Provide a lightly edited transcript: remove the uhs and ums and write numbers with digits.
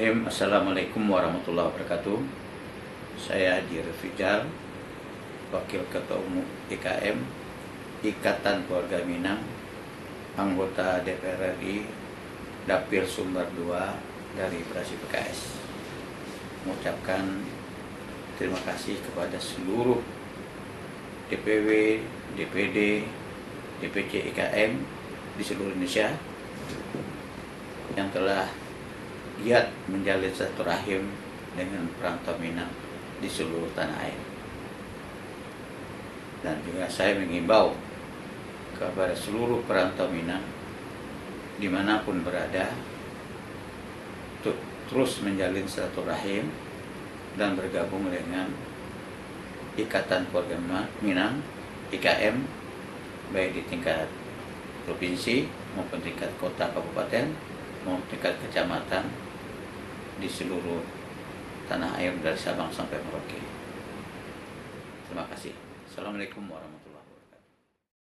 Bismillahirrahmanirrahim. Assalamualaikum warahmatullahi wabarakatuh. Saya Haji Rizal, Wakil Ketua Umum IKM, Ikatan Keluarga Minang, anggota DPR RI, Dapil Sumber 2 dari fraksi PKS. Mengucapkan terima kasih kepada seluruh DPW, DPD, DPC IKM di seluruh Indonesia yang telah giat menjalin silaturahim dengan perantau Minang di seluruh tanah air. Dan juga saya mengimbau kepada seluruh perantau Minang dimanapun berada untuk terus menjalin silaturahim dan bergabung dengan Ikatan Keluarga Minang IKM, baik di tingkat provinsi maupun tingkat kota kabupaten maupun tingkat kecamatan di seluruh tanah air dari Sabang sampai Merauke. Terima kasih. Assalamualaikum warahmatullahi wabarakatuh.